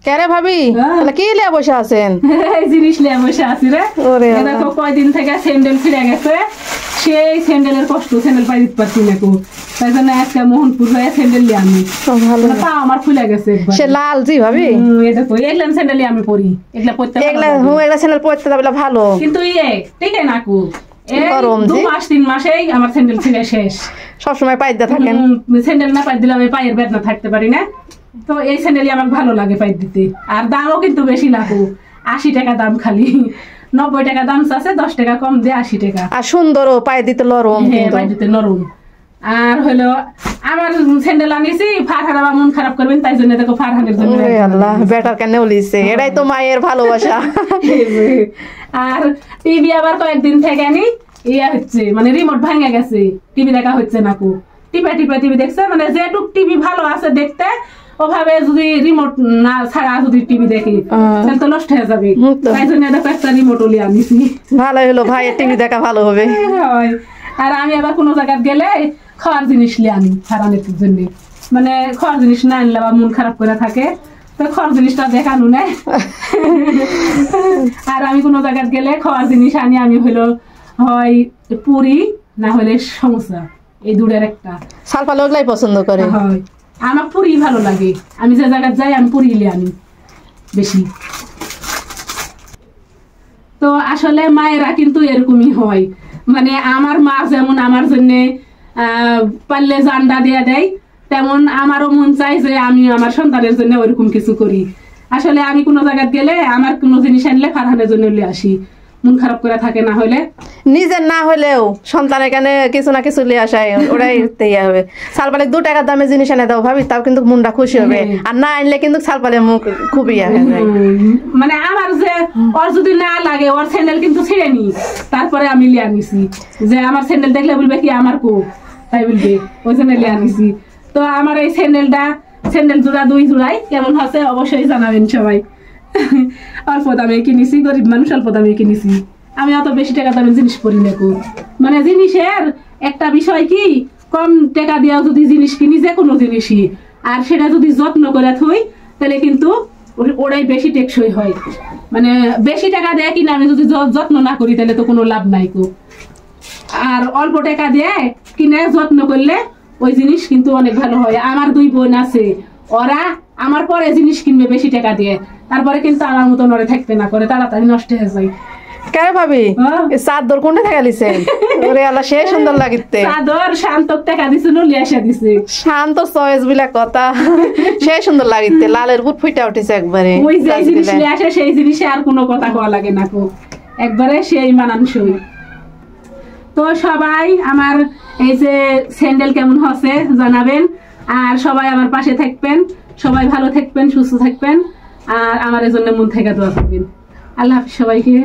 কেরে ভাবি তাহলে কি লিয়ে বসে আছেন? এই জিনিস লিয়ে বসে আছি রে। দেখো কয়দিন থেকে স্যান্ডেল ছিঁড়ে গেছে, সেই স্যান্ডেলের কষ্ট স্যান্ডেল পাই দিতে পারছি না কো, তাই জন্য আজকে মোহনপুর হয়ে স্যান্ডেল লিয়ে আমি পা আমার ফুলে গেছে সে লাল জি ভাবি। এটা তো এগুলা স্যান্ডেল আমি পরি, এগুলা পরতে এগুলা স্যান্ডেল পরতে তাহলে ভালো, কিন্তু ঠিক না কো গরম 2 মাস 3 মাসেই আমার স্যান্ডেল ছিঁড়ে শেষ। সবসময় পাই দিয়ে থাকেন, স্যান্ডেল না পাই দিলে আমি পায়ের বেদনা থাকতে পারি না, তো এই স্যান্ডেলই আমার ভালো লাগে পাই দিতে। আর দামও কিন্তু বেশি লাগো, 80 টাকা দাম, খালি 90 টাকা দাম আছে, 10 টাকা কম দিয়ে 80 টাকা। আর সুন্দরও পায়ে দিতে নরম, পায়ে দিতে নরম। আর হলো আমার স্যান্ডেল আনিছি ফারহান আমার মন খারাপ করবেন, তাই জন্য দেখো ফারহানের জন্য আল্লাহ বেটার কেন লিছে, এটাই তো মায়ের ভালোবাসা। আর টিভি আবার কয়েকদিন থেকে আনি ইয়া হচ্ছে, মানে রিমোট ভাঙে গেছে, টিভি দেখা হচ্ছে না কো, টিপা টিপা টিভি দেখছে, মানে যেটুক টিভি ভালো আছে দেখতে, ওভাবে যদি রিমোট না ছাড়া যদি টিভি দেখি তাহলে তো নষ্ট হয়ে যাবে, তাই জন্য দেখো একটা রিমোট ওলি আনিছি। ভালো হলো ভাই, টিভি দেখা ভালো হবে। আর আমি আবার কোনো জায়গায় গেলে খাওয়ার জিনিস লিয়ে আনি ফারানের জন্য, মানে খাওয়ার জিনিস না আনলে আবার মন খারাপ করে থাকে, তো খাওয়ার জিনিসটা দেখানো নেই। আর আমি কোনো জায়গায় গেলে খাওয়ার জিনিস আনি, আমি হলো হয় পুরি না হলে সমোসা, এই দুটোর একটা। সালপা লোকলাই পছন্দ করে, হয় আমার পুরি ভালো লাগে, আমি যে জায়গায় যাই আমি পুরি লিয়ে আনি বেশি। তো আসলে মায়েরা কিন্তু এরকমই হয়, মানে আমার মা যেমন আমার জন্য পারলে জান্ডা দিয়ে দেয়, তেমন আমারও মন চাই যে আমি আমার সন্তানের জন্য ওইরকম কিছু করি। আসলে আমি কোনো জায়গায় গেলে আমার কোনো জিনিস আনলে ফারহানের জন্য নিয়ে আসি, মন খারাপ করে থাকে, না হলে নিজের না হলেও সন্তানের কানে কিছু না কিছু লিয়ে আসায়, ওরাই ইয়ে হবে। সালপালে 2 টাকার দামে জিনিস এনে দাও ভাবি, তাও কিন্তু মনটা খুশি হবে, আর না আনলে কিন্তু সালপালের মুখ খুবই মানে আমার যে ওর যদি না লাগে, ওর স্যান্ডেল কিন্তু ছিঁড়ে নি, তারপরে আমি লিয়ে আনিছি, যে আমার স্যান্ডেল দেখলে বলবে কি আমার কো, তাই বলবে, ওই জন্য লিয়ে আনিছি। তো আমার এই স্যান্ডেল জোড়া 2 জোড়াই কেমন আছে অবশ্যই জানাবেন সবাই। অল্প দামে কিনেছি, গরিব মানুষ অল্প দামে কিনেছি, আমি অত বেশি টাকা দামের জিনিস পরি না কো। মানে জিনিসের একটা বিষয় কি, কম টাকা দিয়েও যদি জিনিস কিনি, যে কোনো জিনিসই, আর সেটা যদি যত্ন করে থই তাহলে কিন্তু ওরাই বেশি টেকসই হয়। মানে বেশি টাকা দেয় কিনা আমি যদি যত্ন না করি তাহলে তো কোনো লাভ নাই কো। আর অল্প টাকা দিয়ে কিনে যত্ন করলে ওই জিনিস কিন্তু অনেক ভালো হয়। আমার 2 বোন আছে, ওরা আমার পরে জিনিস কিনবে বেশি টাকা দিয়ে, তারপরে কিন্তু আমার মতন ওরে থাকতে না করে, তাড়াতাড়ি নষ্ট হয়ে যায়। কেন ভাবি চাদর কোনটা থেকে লিছে? ওরে আল্লাহ সে সুন্দর লাগিতে, চাদর শান্তক টাকা দিছিল, লিয়ে আসা দিছে। শান্ত চয়েস বিলা কথা, সে সুন্দর লাগিতে, লালের বুট ফুইটা উঠেছে একবারে। ওই যে জিনিস লিয়ে আসে সেই জিনিসে আর কোনো কথা কওয়া লাগে না কো, একবারে সেই মানানসই। তো সবাই আমার এই যে স্যান্ডেল কেমন হচ্ছে জানাবেন, আর সবাই আমার পাশে থাকবেন, সবাই ভালো থাকবেন, সুস্থ থাকবেন, আর আমার এর জন্য মন থেকে দোয়া করবেন। আল্লাহ হাফেজ সবাইকে।